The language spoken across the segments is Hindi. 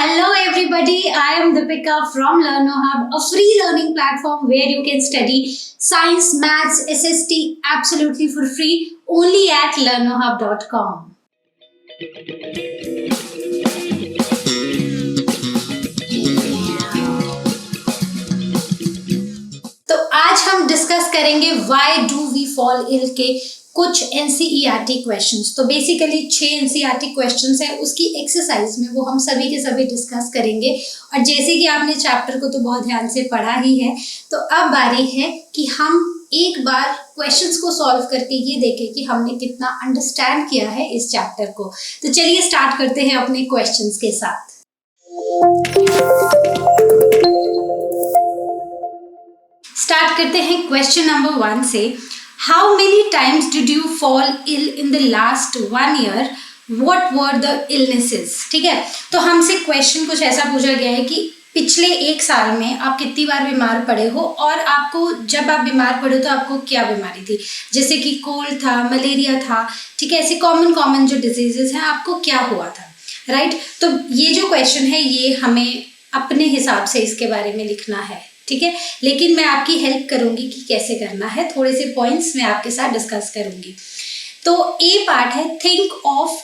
Hello everybody, I am Deepika from LearnoHub, a free learning platform where you can study science, maths, SST absolutely for free only at learnohub.com. तो आज हम डिस्कस करेंगे why do we fall ill के कुछ एनसीईआरटी क्वेश्चंस। तो बेसिकली 6 एनसीईआरटी क्वेश्चंस है, उसकी एक्सरसाइज में वो हम सभी के सभी डिस्कस करेंगे। और जैसे कि आपने चैप्टर को तो बहुत ध्यान से पढ़ा ही है, तो अब बारी है कि हम एक बार क्वेश्चंस को सॉल्व करके ये देखें कि हमने कितना अंडरस्टैंड किया है इस चैप्टर को। तो चलिए स्टार्ट करते हैं अपने क्वेश्चंस के साथ। स्टार्ट करते हैं क्वेश्चन नंबर 1 से। How many times did you fall ill in the last 1 year? What were the illnesses? ठीक है, तो हमसे क्वेश्चन कुछ ऐसा पूछा गया है कि पिछले 1 साल में आप कितनी बार बीमार पड़े हो, और आपको जब आप बीमार पड़े तो आपको क्या बीमारी थी, जैसे कि कोल्ड था, मलेरिया था, ठीक है, ऐसे कॉमन जो डिजीजेस हैं आपको क्या हुआ था, राइट। तो ये जो क्वेश्चन है ये हमें अपने हिसाब से इसके बारे में लिखना है, ठीक है, लेकिन मैं आपकी हेल्प करूंगी कि कैसे करना है। थोड़े से पॉइंट्स मैं आपके साथ डिस्कस करूंगी। तो ए पार्ट है, think of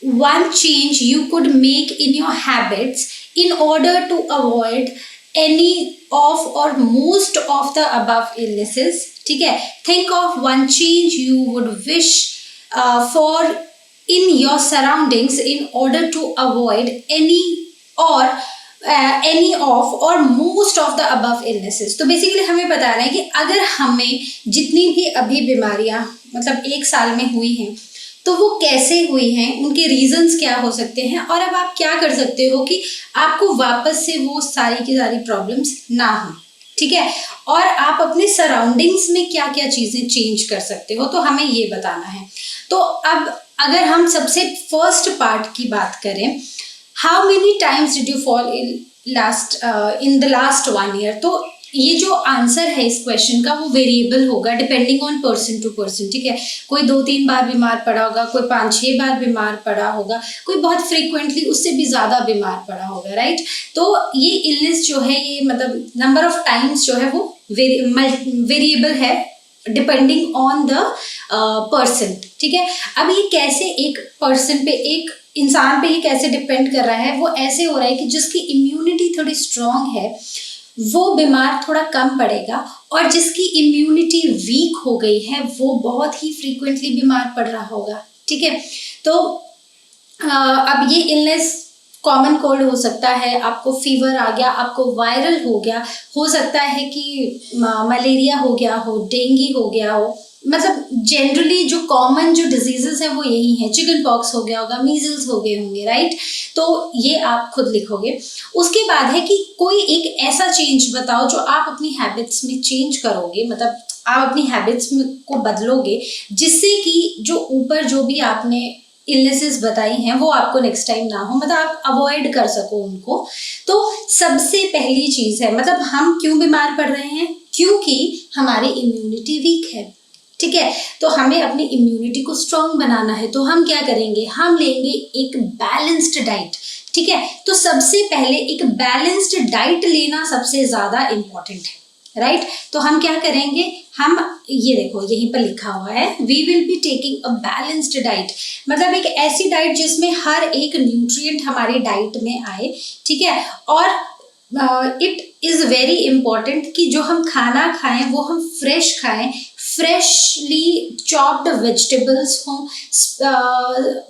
one change you could make in your habits in order to avoid any of or most of the above illnesses. ठीक है, think of one change you would wish for in your surroundings in order to avoid any of or most of the above illnesses. तो बेसिकली हमें बता रहे हैं कि अगर हमें जितनी भी अभी बीमारियां मतलब 1 साल में हुई हैं तो वो कैसे हुई हैं, उनके रीजंस क्या हो सकते हैं, और अब आप क्या कर सकते हो कि आपको वापस से वो सारी की सारी प्रॉब्लम्स ना हो, ठीक है, और आप अपने सराउंडिंग्स में क्या क्या चीजें चेंज कर सकते हो, तो हमें ये बताना है। तो अब अगर हम सबसे फर्स्ट पार्ट की बात करें, how many times did you fall in the last 1 year, तो ये जो आंसर है इस क्वेश्चन का वो वेरिएबल होगा depending on person to person, ठीक है। कोई 2-3 बार बीमार पड़ा होगा, कोई 5-6 बार बीमार पड़ा होगा, कोई बहुत फ्रीक्वेंटली उससे भी ज़्यादा बीमार पड़ा होगा, राइट। तो ये इलनेस जो है ये मतलब नंबर ऑफ टाइम्स जो है वो वेरिएबल है डिपेंडिंग ऑन द पर्सन, ठीक है। अब ये कैसे एक पर्सन पे, एक इंसान पे ये कैसे डिपेंड कर रहा है, वो ऐसे हो रहा है कि जिसकी इम्यूनिटी थोड़ी स्ट्रांग है वो बीमार थोड़ा कम पड़ेगा, और जिसकी इम्यूनिटी वीक हो गई है वो बहुत ही फ्रीक्वेंटली बीमार पड़ रहा होगा, ठीक है। तो अब ये इलनेस कॉमन कोल्ड हो सकता है, आपको फीवर आ गया, आपको वायरल हो गया, हो सकता है कि मलेरिया हो गया हो, डेंगू हो गया हो, मतलब जनरली जो कॉमन जो डिजीजेस हैं वो यही हैं, चिकन पॉक्स हो गया होगा, मीजल्स हो गए होंगे, राइट। तो ये आप खुद लिखोगे। उसके बाद है कि कोई एक ऐसा चेंज बताओ जो आप अपनी हैबिट्स में चेंज करोगे, मतलब आप अपनी हैबिट्स को बदलोगे जिससे कि जो ऊपर जो भी आपने इलनेसेस बताई हैं वो आपको नेक्स्ट टाइम ना हो, मतलब आप अवॉइड कर सको उनको। तो सबसे पहली चीज है, मतलब हम क्यों बीमार पड़ रहे हैं, क्योंकि हमारी इम्यूनिटी वीक है, ठीक है। तो हमें अपनी इम्यूनिटी को स्ट्रांग बनाना है, तो हम क्या करेंगे, हम लेंगे एक बैलेंस्ड डाइट, ठीक है। तो सबसे पहले एक बैलेंस्ड डाइट लेना सबसे ज्यादा इंपॉर्टेंट है, राइट। तो हम क्या करेंगे, हम ये देखो यहीं पर लिखा हुआ है, we will be taking a balanced diet, मतलब एक ऐसी डाइट जिसमें हर एक न्यूट्रिएंट हमारी डाइट में आए, ठीक है। और इट इज वेरी इंपॉर्टेंट कि जो हम खाना खाएं वो हम फ्रेश खाएं, फ्रेशली चॉप्ड वेजिटेबल्स हों,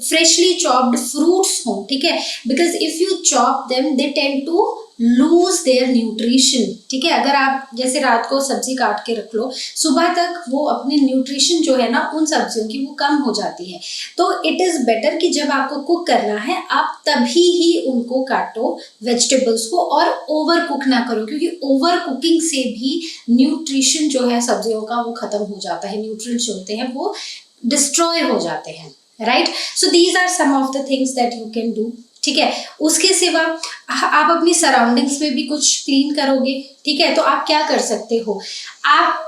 फ्रेशली चॉप्ड फ्रूट्स हों, ठीक है, because if you chop them they tend to lose their nutrition, ठीक है। अगर आप जैसे रात को सब्जी काट के रख लो, सुबह तक वो अपनी न्यूट्रिशन जो है ना उन सब्जियों की वो कम हो जाती है। तो इट इज बेटर कि जब आपको कुक करना है आप तभी ही उनको काटो वेजिटेबल्स को, और ओवर कुक ना करो, क्योंकि ओवर कुकिंग से भी न्यूट्रिशन जो है सब्जियों का वो खत्म हो जाता है, न्यूट्रिएंट्स होते हैं वो डिस्ट्रॉय हो जाते हैं, right. So these are some of the things that you can do, ठीक है। उसके सिवा आप अपनी सराउंडिंग्स में भी कुछ क्लीन करोगे, ठीक है। तो आप क्या कर सकते हो, आप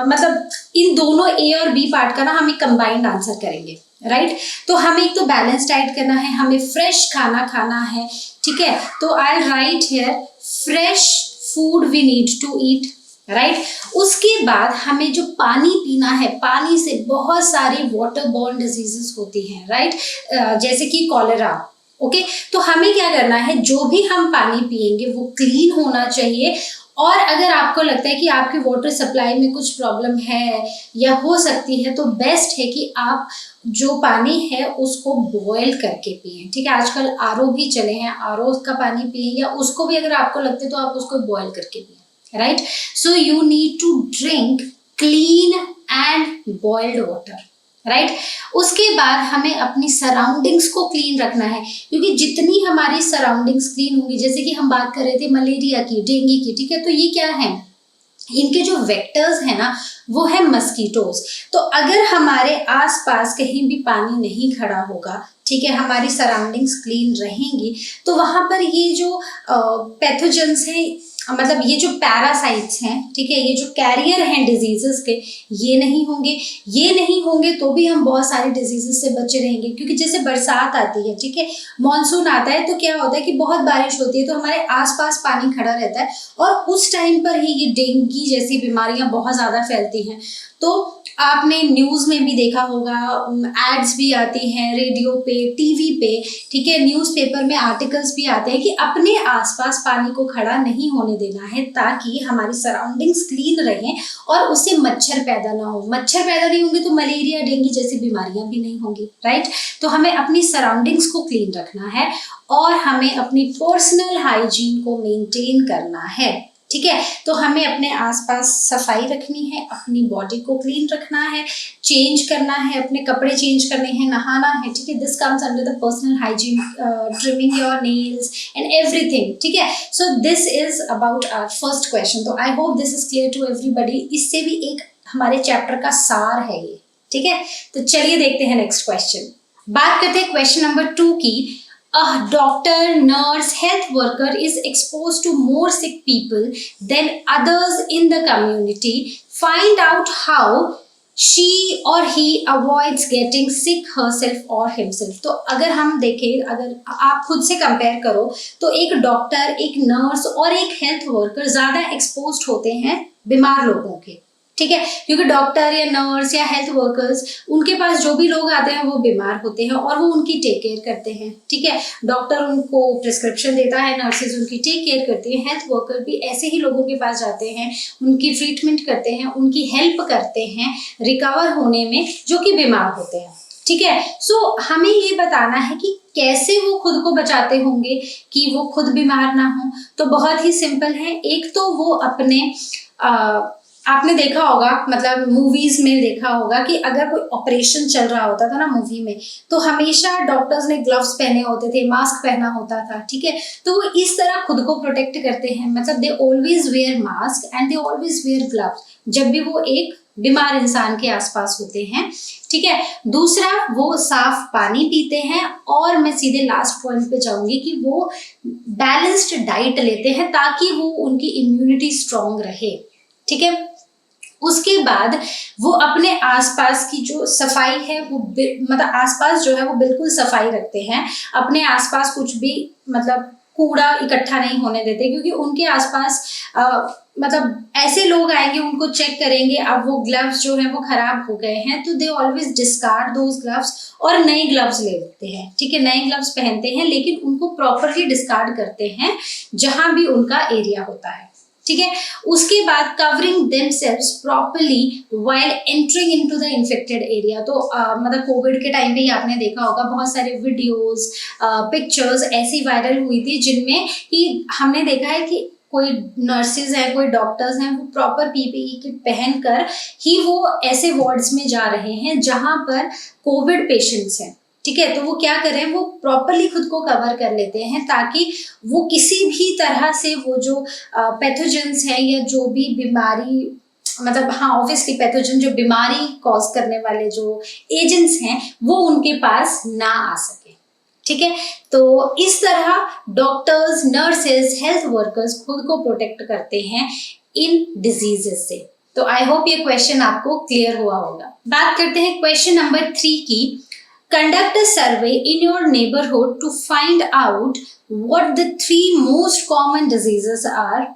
मतलब इन दोनों ए और बी पार्ट का ना हम एक कंबाइंड आंसर करेंगे, राइट। तो हमें एक तो बैलेंस डाइट करना है, हमें फ्रेश खाना खाना है, ठीक है। तो I write here fresh food we need to eat, right. उसके बाद हमें जो पानी पीना है, पानी से बहुत सारी वाटर बॉर्न डिजीजेस होती हैं, राइट, जैसे कि कॉलेरा। ओके, तो हमें क्या करना है, जो भी हम पानी पिएंगे वो क्लीन होना चाहिए। और अगर आपको लगता है कि आपके वाटर सप्लाई में कुछ प्रॉब्लम है या हो सकती है, तो बेस्ट है कि आप जो पानी है उसको बॉयल करके पिए, ठीक है। आजकल आरओ भी चले हैं, आरओ का पानी पिए, या उसको भी अगर आपको लगता है तो आप उसको बॉयल करके पिए, right. So you need to drink clean and boiled water, right. उसके बाद हमें अपनी सराउंडिंग्स को क्लीन रखना है, क्योंकि जितनी हमारी सराउंडिंग्स क्लीन होंगी, जैसे कि हम बात कर रहे थे मलेरिया की, डेंगू की, ठीक है, तो ये क्या है, इनके जो वेक्टर्स है ना वो है मस्कीटोज। तो अगर हमारे आसपास कहीं भी पानी नहीं खड़ा होगा, ठीक है, हमारी सराउंडिंग्स क्लीन रहेंगी, तो वहां पर ये जो पैथोजेंस हैं, मतलब ये जो पैरासाइट्स हैं, ठीक है, ये जो कैरियर हैं डिजीजेस के, ये नहीं होंगे। ये नहीं होंगे तो भी हम बहुत सारे डिजीजेस से बचे रहेंगे, क्योंकि जैसे बरसात आती है, ठीक है, मानसून आता है, तो क्या होता है कि बहुत बारिश होती है, तो हमारे आसपास पानी खड़ा रहता है, और उस टाइम पर ही ये डेंगू जैसी बीमारियां बहुत ज़्यादा फैलती हैं। तो आपने न्यूज़ में भी देखा होगा, एड्स भी आती हैं रेडियो पे, टीवी पे, ठीक है, न्यूज़पेपर में आर्टिकल्स भी आते हैं कि अपने आसपास पानी को खड़ा नहीं होने देना है, ताकि हमारी सराउंडिंग्स क्लीन रहें और उससे मच्छर पैदा ना हो। मच्छर पैदा नहीं होंगे तो मलेरिया, डेंगू जैसी बीमारियां भी नहीं होंगी, राइट। तो हमें अपनी सराउंडिंग्स को क्लीन रखना है और हमें अपनी पर्सनल हाइजीन को मेंटेन करना है, ठीक है। तो हमें अपने आसपास सफाई रखनी है, अपनी बॉडी को क्लीन रखना है, चेंज करना है, अपने कपड़े चेंज करने हैं, नहाना है, ठीक है। This comes under the personal hygiene, trimming your nails and everything, ठीक है। So this is about our first question. तो I hope this is clear to everybody. इससे भी एक हमारे चैप्टर का सार है ये, ठीक है। तो चलिए देखते हैं नेक्स्ट क्वेश्चन। बात करते हैं क्वेश्चन नंबर 2 की। A doctor, nurse, health worker is exposed to more sick people than others in the community. Find out how she or he avoids getting sick herself or himself. तो अगर हम देखें, अगर आप खुद से कंपेयर करो, तो एक डॉक्टर, एक नर्स और एक हेल्थ वर्कर ज़्यादा एक्सपोज्ड होते हैं बीमार लोगों के, ठीक है, क्योंकि डॉक्टर या नर्स या हेल्थ वर्कर्स, उनके पास जो भी लोग आते हैं वो बीमार होते हैं और वो उनकी टेक केयर करते हैं, ठीक है। डॉक्टर उनको प्रिस्क्रिप्शन देता है, नर्सेज उनकी टेक केयर करती है, हेल्थ वर्कर भी ऐसे ही लोगों के पास जाते हैं, उनकी ट्रीटमेंट करते हैं, उनकी हेल्प करते हैं रिकवर होने में, जो कि बीमार होते हैं, ठीक है। सो हमें ये बताना है कि कैसे वो खुद को बचाते होंगे कि वो खुद बीमार ना हो। तो बहुत ही सिंपल है। एक तो वो अपने आपने देखा होगा, मतलब मूवीज में देखा होगा कि अगर कोई ऑपरेशन चल रहा होता था ना मूवी में, तो हमेशा डॉक्टर्स ने ग्लव्स पहने होते थे, मास्क पहना होता था, ठीक है। तो वो इस तरह खुद को प्रोटेक्ट करते हैं, मतलब they always wear mask and they always wear gloves जब भी वो एक बीमार इंसान के आसपास होते हैं, ठीक है। दूसरा, वो साफ पानी पीते हैं, और मैं सीधे लास्ट पॉइंट पे जाऊंगी कि वो बैलेंस्ड डाइट लेते हैं ताकि वो उनकी इम्यूनिटी स्ट्रांग रहे, ठीक है। उसके बाद वो अपने आसपास की जो सफाई है वो मतलब आसपास जो है वो बिल्कुल सफाई रखते हैं, अपने आसपास कुछ भी मतलब कूड़ा इकट्ठा नहीं होने देते, क्योंकि उनके आसपास मतलब ऐसे लोग आएंगे, उनको चेक करेंगे, अब वो ग्लव्स जो है वो खराब हो गए हैं, तो they always discard those gloves और नए ग्लव्स ले लेते हैं, ठीक है, नए ग्लव्स पहनते हैं, लेकिन उनको प्रॉपरली डिस्कार्ड करते हैं जहां भी उनका एरिया होता है, ठीक है। उसके बाद covering themselves properly while entering into the infected area. तो मतलब कोविड के टाइम पे ही आपने देखा होगा बहुत सारे वीडियोस, पिक्चर्स ऐसी वायरल हुई थी जिनमें कि हमने देखा है कि कोई नर्सेज हैं, कोई डॉक्टर्स हैं, वो प्रॉपर पीपीई किट पहनकर ही वो ऐसे वार्ड्स में जा रहे हैं जहां पर कोविड पेशेंट्स हैं, ठीक है। तो वो क्या कर रहे हैं, वो प्रॉपरली खुद को कवर कर लेते हैं ताकि वो किसी भी तरह से वो जो पैथोजेंस है या जो भी बीमारी, मतलब हाँ ऑब्वियसली पैथोजन, जो बीमारी कॉज करने वाले जो एजेंट्स हैं वो उनके पास ना आ सके, ठीक है। तो इस तरह डॉक्टर्स, नर्सेज, हेल्थ वर्कर्स खुद को प्रोटेक्ट करते हैं इन डिजीजेस से। तो आई होप ये क्वेश्चन आपको क्लियर हुआ होगा। बात करते हैं क्वेश्चन नंबर 3 की। Conduct a survey in your neighborhood to find out what the 3 most common diseases are.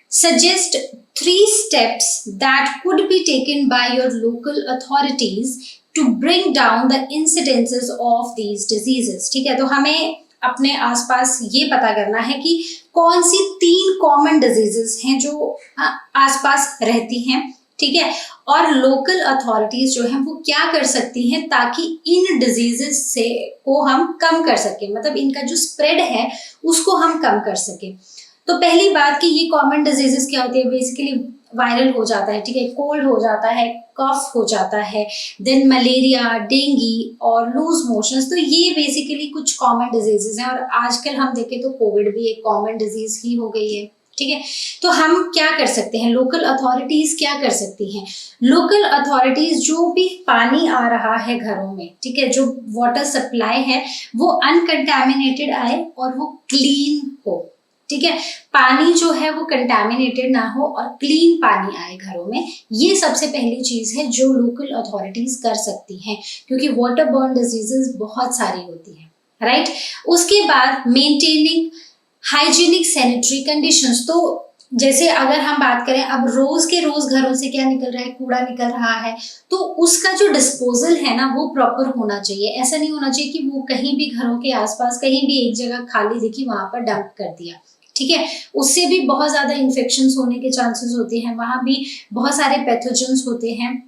Suggest 3 steps that could be taken by your local authorities to bring down the incidences of these diseases. ठीक है, तो हमें अपने आसपास ये पता करना है कि कौन सी 3 कॉमन डिजीजेस हैं जो आसपास रहती हैं, ठीक है, और लोकल अथॉरिटीज जो हैं वो क्या कर सकती हैं ताकि इन डिजीजेस से को हम कम कर सकें, मतलब इनका जो स्प्रेड है उसको हम कम कर सकें। तो पहली बात कि ये कॉमन डिजीजेस क्या होती है, बेसिकली वायरल हो जाता है, ठीक है, कोल्ड हो जाता है, कफ हो जाता है, देन मलेरिया, डेंगू और लूज मोशंस। तो ये बेसिकली कुछ कॉमन डिजीजेस हैं, और आजकल हम देखें तो कोविड भी एक कॉमन डिजीज ही हो गई है, ठीक है। तो हम क्या कर सकते हैं, लोकल अथॉरिटीज क्या कर सकती हैं? लोकल अथॉरिटीज जो भी पानी आ रहा है घरों में, ठीक है, जो वाटर सप्लाई है वो अनकंटामिनेटेड आए और वो क्लीन हो, ठीक है, पानी जो है वो कंटामिनेटेड ना हो और क्लीन पानी आए घरों में। ये सबसे पहली चीज है जो लोकल अथॉरिटीज कर सकती हैं, क्योंकि वाटर बॉर्न डिजीजेस बहुत सारी होती हैं, राइट। उसके बाद मेंटेनिंग हाइजीनिक सैनिटरी कंडीशंस। तो जैसे अगर हम बात करें, अब रोज के रोज घरों से क्या निकल रहा है, कूड़ा निकल रहा है, तो उसका जो डिस्पोजल है ना वो प्रॉपर होना चाहिए। ऐसा नहीं होना चाहिए कि वो कहीं भी घरों के आसपास कहीं भी एक जगह खाली दिखी वहां पर डंप कर दिया, ठीक है, उससे भी बहुत ज्यादा इन्फेक्शंस होने के चांसेस होते हैं, वहां भी बहुत सारे पैथोजेंस होते हैं।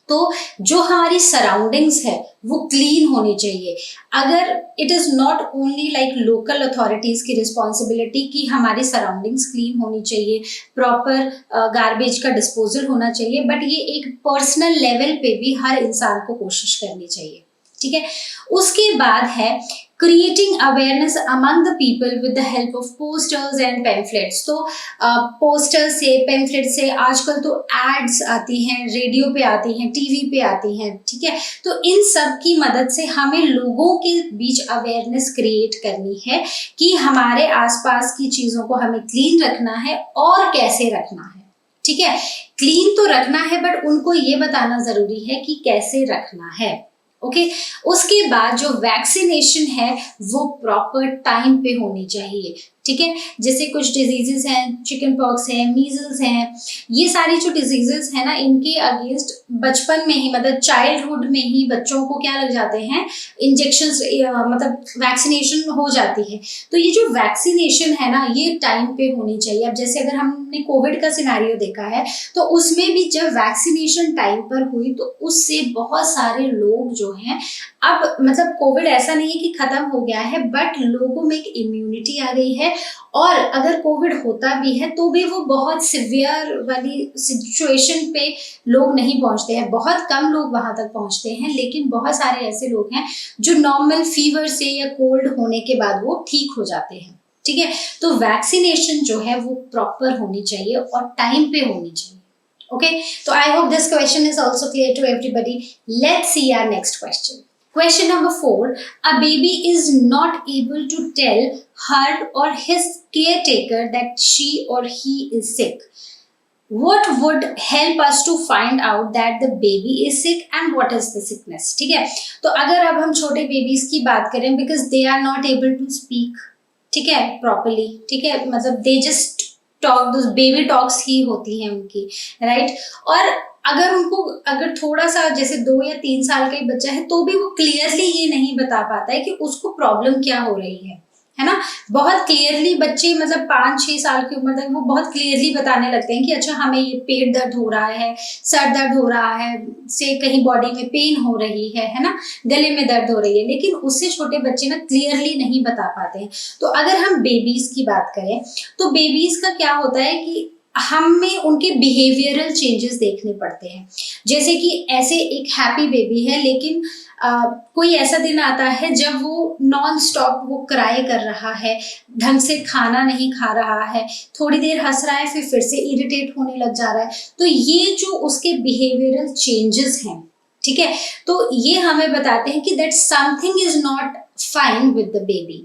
तो जो हमारी सराउंडिंग्स है वो क्लीन होनी चाहिए। अगर it is not only like local authorities की रिस्पॉन्सिबिलिटी कि हमारी सराउंडिंग्स क्लीन होनी चाहिए, प्रॉपर गार्बेज का डिस्पोजल होना चाहिए, बट ये एक पर्सनल लेवल पे भी हर इंसान को कोशिश करनी चाहिए, ठीक है। उसके बाद है creating awareness among the people with the help of posters and pamphlets. तो पोस्टर्स से, पैम्फलेट से, आजकल तो एड्स आती हैं, रेडियो पे आती हैं, टीवी पे आती हैं, ठीक है। तो इन सब की मदद से हमें लोगों के बीच अवेयरनेस क्रिएट करनी है कि हमारे आसपास की चीजों को हमें क्लीन रखना है और कैसे रखना है, ठीक है। क्लीन तो रखना है बट उनको ये बताना जरूरी है कि कैसे रखना है, ओके। उसके बाद जो वैक्सीनेशन है वो प्रॉपर टाइम पे होनी चाहिए, ठीक है। जैसे कुछ डिजीजेस हैं, चिकन पॉक्स है, मीजल्स हैं, ये सारी जो डिजीजेस है ना, इनके अगेंस्ट बचपन में ही, मतलब चाइल्डहुड में ही बच्चों को क्या लग जाते हैं, इंजेक्शंस, मतलब वैक्सीनेशन हो जाती है। तो ये जो वैक्सीनेशन है ना ये टाइम पे होनी चाहिए। अब जैसे अगर हमने कोविड का सिनेरियो देखा है तो उसमें भी जब वैक्सीनेशन टाइम पर हुई तो उससे बहुत सारे लोग जो हैं, अब मतलब कोविड ऐसा नहीं है कि खत्म हो गया है, बट लोगों में एक इम्यूनिटी आ गई है, और अगर कोविड होता भी है तो भी वो बहुत सिवियर वाली सिचुएशन पे लोग नहीं पहुंचते हैं, बहुत कम लोग वहां तक पहुंचते हैं, लेकिन बहुत सारे ऐसे लोग हैं जो नॉर्मल फीवर से या कोल्ड होने के बाद वो ठीक हो जाते हैं, ठीक है। तो वैक्सीनेशन जो है वो प्रॉपर होनी चाहिए और टाइम पे होनी चाहिए, ओके। तो I hope this question is also clear to everybody. Let's see our next question. Question number 4, a baby is not able to tell her or his caretaker that she or he is sick. What would help us to find out that the baby is sick and what is the sickness? ठीक है, तो अगर अब हम छोटे बेबीज की बात करें, because they are not able to speak, ठीक है, properly, ठीक है, मतलब they just talk, those baby talks ही होती हैं उनकी, राइट। और अगर उनको, अगर थोड़ा सा जैसे 2 या 3 साल का ही बच्चा है तो भी वो क्लियरली ये नहीं बता पाता है कि उसको प्रॉब्लम क्या हो रही है ना। बहुत क्लियरली बच्चे, मतलब 5-6 साल की उम्र तक वो बहुत क्लियरली बताने लगते हैं कि अच्छा हमें ये पेट दर्द हो रहा है, सर दर्द हो रहा है, से कहीं बॉडी में पेन हो रही है ना, गले में दर्द हो रही है, लेकिन उससे छोटे बच्चे ना क्लियरली नहीं बता पाते हैं। तो अगर हम बेबीज की बात करें तो बेबीज का क्या होता है कि हमें उनके बिहेवियरल चेंजेस देखने पड़ते हैं। जैसे कि ऐसे एक हैप्पी बेबी है, लेकिन कोई ऐसा दिन आता है जब वो नॉन स्टॉप वो क्राई कर रहा है, ढंग से खाना नहीं खा रहा है, थोड़ी देर हंस रहा है फिर से इरिटेट होने लग जा रहा है। तो ये जो उसके बिहेवियरल चेंजेस हैं, ठीक है, तो ये हमें बताते हैं कि that something is not fine with the baby,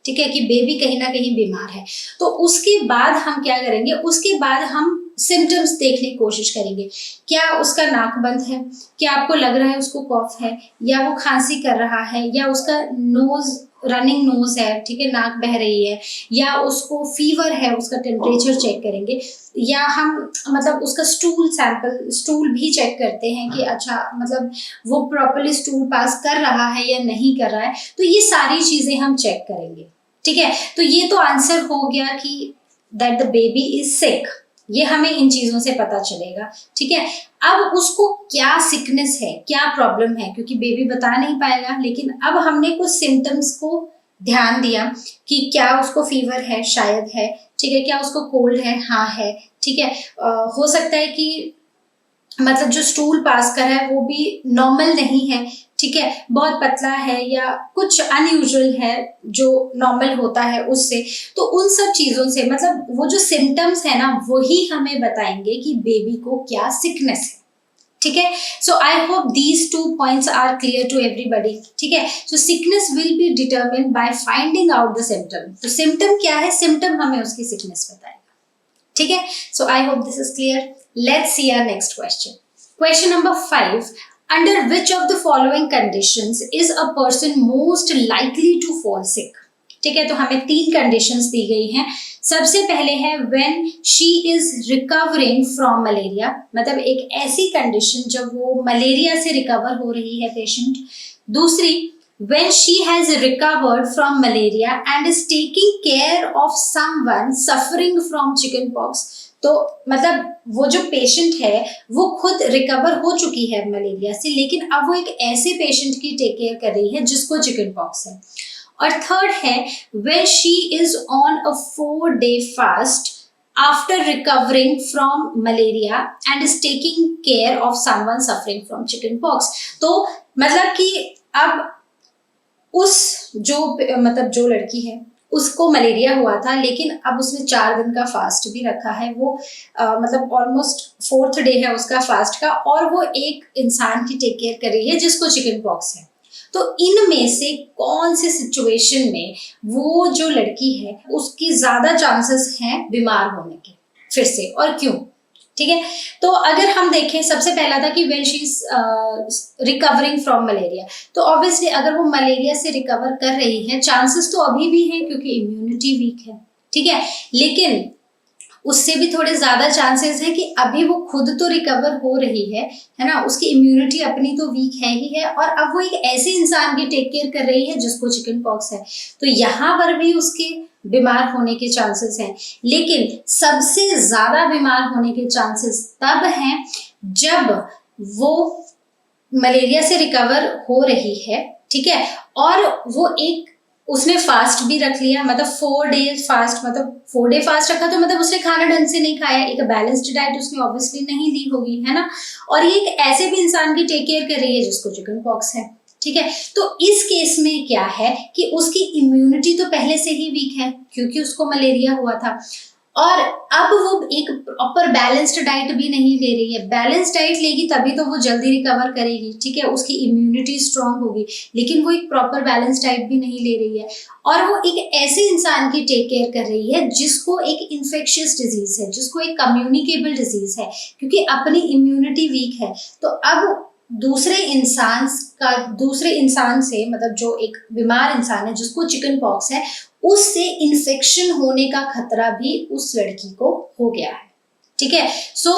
ठीक है, कि बेबी कहीं ना कहीं बीमार है, तो उसके बाद हम क्या करेंगे, उसके बाद हम सिम्टम्स देखने की कोशिश करेंगे। क्या उसका नाक बंद है, क्या आपको लग रहा है उसको कॉफ है, या वो खांसी कर रहा है, या उसका नोज रनिंग नोज है, ठीक है, नाक बह रही है, या उसको फीवर है, उसका टेम्परेचर चेक करेंगे, या हम मतलब उसका स्टूल भी चेक करते हैं कि अच्छा मतलब वो प्रॉपरली स्टूल पास कर रहा है या नहीं कर रहा है। तो ये सारी चीजें हम चेक करेंगे, ठीक है। तो ये तो आंसर हो गया कि that the baby is sick, ये हमें इन चीजों से पता चलेगा, ठीक है। अब उसको क्या सिकनेस है, क्या प्रॉब्लम है, क्योंकि बेबी बता नहीं पाएगा, लेकिन अब हमने कुछ सिम्टम्स को ध्यान दिया कि क्या उसको फीवर है, शायद है, ठीक है, क्या उसको कोल्ड है, हाँ है, ठीक है। हो सकता है कि मतलब जो स्टूल पास कर है वो भी नॉर्मल नहीं है, ठीक है, बहुत पतला है या कुछ अनयूजुअल है जो नॉर्मल होता है उससे। तो उन सब चीजों से मतलब वो जो सिम्टम्स है ना, वही हमें बताएंगे कि बेबी को क्या सिकनेस है, ठीक है। So I hope these 2 points are clear to everybody, ठीक है। So sickness will be determined by finding out the symptom. तो सिम्टम क्या है, सिम्टम हमें उसकी सिकनेस बताएगा, ठीक है। So I hope this is clear. Let's see our next question. Question number 5, under which of the following conditions is a person most likely to fall sick. ठीक है, तो हमें 3 कंडीशंस दी गई हैं। सबसे पहले है when she is recovering from malaria, मतलब एक ऐसी कंडीशन जब वो मलेरिया से रिकवर हो रही है पेशेंट। दूसरी, when she has recovered from malaria and is taking care of someone suffering from chickenpox। तो मतलब वो जो पेशेंट है वो खुद रिकवर हो चुकी है मलेरिया से, लेकिन अब वो एक ऐसे पेशेंट की टेक केयर कर रही है जिसको चिकन पॉक्स है। और थर्ड है when she is on a 4-day fast after recovering from malaria and is taking care of someone suffering from chickenpox। तो मतलब कि अब उस जो मतलब जो लड़की है उसको मलेरिया हुआ था, लेकिन अब उसने 4 दिन का फास्ट भी रखा है, वो मतलब ऑलमोस्ट 4th डे है उसका फास्ट का, और वो एक इंसान की टेक केयर कर रही है जिसको चिकन पॉक्स है। तो इनमें से कौन से सिचुएशन में वो जो लड़की है उसकी ज्यादा चांसेस हैं बीमार होने के, फिर से, और क्यों, ठीक है। तो अगर हम देखें, सबसे पहला था कि when she is recovering from malaria, तो ऑब्वियसली अगर वो मलेरिया से रिकवर कर रही है, चांसेस तो अभी भी हैं क्योंकि इम्यूनिटी वीक है, ठीक है, लेकिन उससे भी थोड़े ज्यादा चांसेस है कि अभी वो खुद तो रिकवर हो रही है ना, उसकी इम्यूनिटी अपनी तो वीक है ही है, और अब वो एक ऐसे इंसान की टेक केयर कर रही है जिसको चिकन पॉक्स है, तो यहाँ पर भी उसके बीमार होने के चांसेस हैं। लेकिन सबसे ज्यादा बीमार होने के चांसेस तब हैं जब वो मलेरिया से रिकवर हो रही है, ठीक है, और वो एक उसने फास्ट भी रख लिया, मतलब 4 डेज फास्ट, मतलब 4 डे फास्ट रखा, तो मतलब उसने खाना ढंग से नहीं खाया, एक बैलेंस्ड डाइट उसने ऑब्वियसली नहीं ली होगी, है ना, और ये एक ऐसे भी इंसान की टेक केयर कर रही है जिसको चिकन पॉक्स है, ठीक है। तो इस केस में क्या है कि उसकी इम्यूनिटी तो पहले से ही वीक है क्योंकि उसको मलेरिया हुआ था, और अब वो एक प्रॉपर बैलेंस्ड डाइट भी नहीं ले रही है। बैलेंस्ड डाइट लेगी तभी तो वो जल्दी रिकवर करेगी, ठीक है, उसकी इम्यूनिटी स्ट्रांग होगी, लेकिन वो एक प्रॉपर बैलेंस्ड डाइट भी नहीं ले रही है, और वो एक ऐसे इंसान की टेक केयर कर रही है जिसको एक इन्फेक्शियस डिजीज है, जिसको एक कम्युनिकेबल डिजीज है, क्योंकि अपनी इम्यूनिटी वीक है। तो अब दूसरे इंसान से, मतलब जो एक बीमार इंसान है जिसको चिकन पॉक्स है, उससे इन्फेक्शन होने का खतरा भी उस लड़की को हो गया है, ठीक है। सो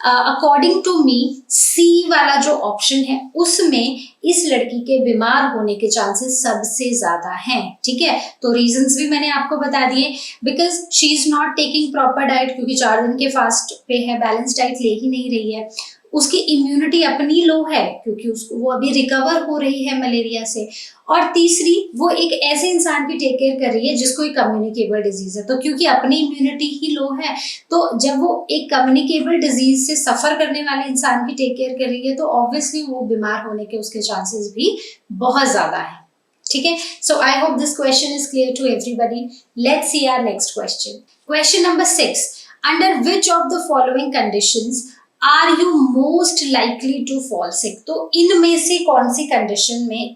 अकॉर्डिंग टू मी सी वाला जो ऑप्शन है उसमें इस लड़की के बीमार होने के चांसेस सबसे ज्यादा हैं, ठीक है। तो रीजंस भी मैंने आपको बता दिए, because she is not taking proper diet, क्योंकि 4 दिन के फास्ट पे है, बैलेंस डाइट ले ही नहीं रही है, उसकी इम्यूनिटी अपनी लो है क्योंकि उसको वो अभी रिकवर हो रही है मलेरिया से, और तीसरी वो एक ऐसे इंसान की टेक केयर कर रही है जिसको एक कम्युनिकेबल डिजीज है। तो क्योंकि अपनी इम्यूनिटी ही लो है, तो जब वो एक कम्युनिकेबल डिजीज से सफर करने वाले इंसान की टेक केयर कर रही है, तो ऑब्वियसली वो बीमार होने के उसके चांसेस भी बहुत ज्यादा है, ठीक है। So I hope this question is clear to everybody. Let's see our next question. Question number 6, under which of the following conditions are you most likely to fall sick. तो इनमें से कौन सी कंडीशन में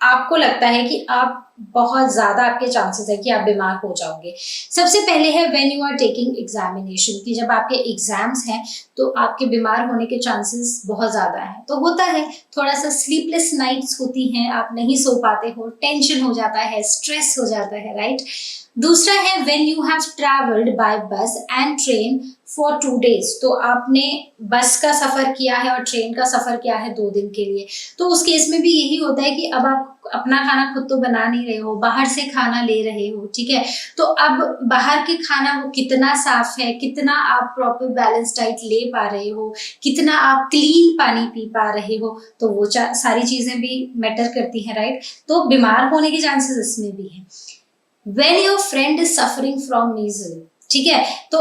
आपको लगता है कि आप बहुत ज़्यादा आपके चांसेस है कि आप बीमार हो जाओगे। सबसे पहले है when you are taking examination, कि जब आपके एग्जाम्स हैं तो आपके बीमार होने के चांसेस बहुत ज़्यादा है। तो होता है, थोड़ा सा स्लीपलेस नाइट्स होती हैं, आप नहीं सो पाते हो, टेंशन हो जाता है, स्ट्रेस हो जाता है, राइट। दूसरा है when you have travelled bye बस एंड ट्रेन फॉर 2 days, तो आपने बस का सफ़र किया है और ट्रेन का सफ़र किया है 2 दिन के लिए। तो उस केस में भी यही होता है कि अब आप अपना खाना खुद तो बना नहीं रहे हो, बाहर से खाना ले रहे हो, ठीक है। तो अब बाहर के खाना वो कितना साफ है, कितना आप प्रॉपर बैलेंस डाइट ले पा रहे हो, कितना आप क्लीन पानी पी पा रहे हो, तो वो सारी चीज़ें भी मैटर करती हैं, राइट। तो बीमार होने के चांसेस इसमें भी हैं। When your friend is suffering from measles, ठीक है, तो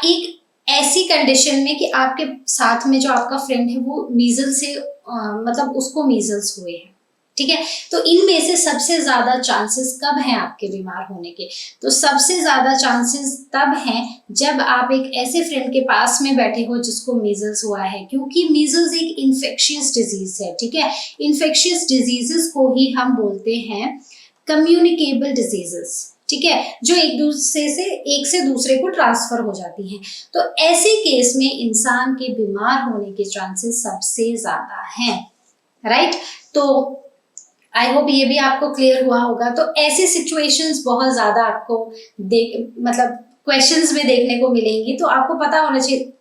एक ऐसी कंडीशन में कि आपके साथ में जो आपका फ्रेंड है वो मीजल से मतलब उसको मीजल्स हुए हैं, ठीक है। तो इनमें से सबसे ज्यादा चांसेस कब हैं आपके बीमार होने के? तो सबसे ज्यादा चांसेस तब हैं जब आप एक ऐसे फ्रेंड के पास में बैठे हो जिसको मीजल्स हुआ है, क्योंकि मीजल्स एक इन्फेक्शियस डिजीज है, ठीक है। इन्फेक्शियस डिजीजेस को ही हम बोलते हैं कम्युनिकेबल डिजीजेस, ठीक है, जो एक से दूसरे को ट्रांसफर हो जाती हैं। तो ऐसे केस में इंसान के बीमार होने के चांसेस सबसे ज्यादा हैं, राइट। तो आई होप ये भी आपको क्लियर हुआ होगा। तो ऐसी सिचुएशंस बहुत ज्यादा आपको मतलब क्वेश्चंस में देखने को मिलेंगी, तो आपको पता होना चाहिए,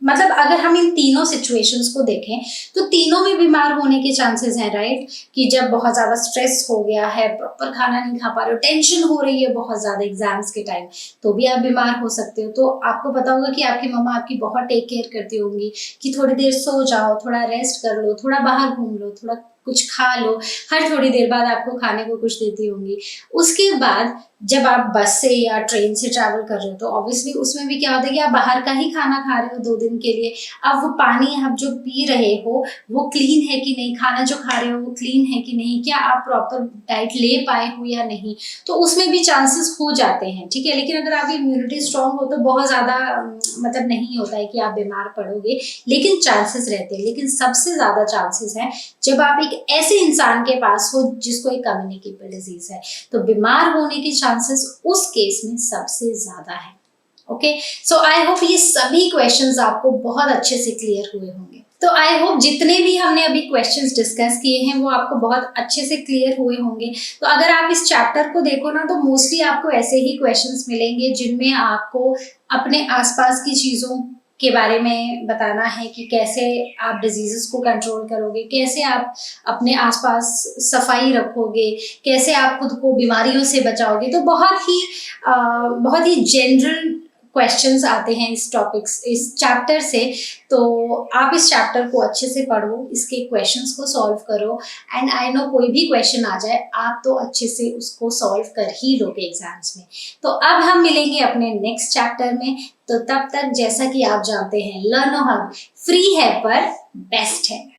मतलब अगर हम इन तीनों सिचुएशंस को देखें तो तीनों में बीमार होने के चांसेस हैं, राइट। कि जब बहुत ज़्यादा स्ट्रेस हो गया है, प्रॉपर खाना नहीं खा पा रहे हो, टेंशन हो रही है बहुत ज़्यादा एग्जाम्स के टाइम, तो भी आप बीमार हो सकते हो। तो आपको पता होगा कि आपकी मम्मा आपकी बहुत टेक केयर करती होंगी कि थोड़ी देर सो जाओ, थोड़ा रेस्ट कर लो, थोड़ा बाहर घूम लो, थोड़ा कुछ खा लो, हर थोड़ी देर बाद आपको खाने को कुछ देती होंगी। उसके बाद जब आप बस से या ट्रेन से ट्रैवल कर रहे हो तो ऑब्वियसली उसमें भी क्या होता है कि आप बाहर का ही खाना खा रहे हो 2 दिन के लिए। अब वो पानी आप जो पी रहे हो वो क्लीन है कि नहीं, खाना जो खा रहे हो वो क्लीन है कि नहीं, क्या आप प्रॉपर डाइट ले पाए हो या नहीं, तो उसमें भी चांसेस हो जाते हैं, ठीक है। लेकिन अगर आपकी इम्यूनिटी स्ट्रांग हो तो बहुत ज़्यादा मतलब नहीं होता है कि आप बीमार पड़ोगे, लेकिन चांसेस रहते हैं। लेकिन सबसे ज़्यादा चांसेस है जब आप एक ऐसे इंसान के पास हो जिसको एक कम्युनिकेबल डिजीज है, तो बीमार होने के चांसेस उस केस में सबसे ज्यादा है। ओके, सो आई होप ये सभी क्वेश्चंस आपको बहुत अच्छे से क्लियर हुए होंगे। तो आई होप जितने भी हमने अभी क्वेश्चंस डिस्कस किए हैं वो आपको बहुत अच्छे से क्लियर हुए होंगे। तो अगर आप इस चैप्टर को देखो ना तो मोस्टली आपको ऐसे ही क्वेश्चंस मिलेंगे जिनमें आपको अपने आसपास की चीजों के बारे में बताना है कि कैसे आप डिजीजेस को कंट्रोल करोगे, कैसे आप अपने आसपास सफाई रखोगे, कैसे आप खुद को बीमारियों से बचाओगे। तो बहुत ही जनरल क्वेश्चंस आते हैं इस चैप्टर से। तो आप इस चैप्टर को अच्छे से पढ़ो, इसके क्वेश्चंस को सॉल्व करो, एंड आई नो कोई भी क्वेश्चन आ जाए आप तो अच्छे से उसको सॉल्व कर ही लोगे एग्जाम्स में। तो अब हम मिलेंगे अपने नेक्स्ट चैप्टर में। तो तब तक जैसा कि आप जानते हैं, लर्नो हब फ्री है पर बेस्ट है।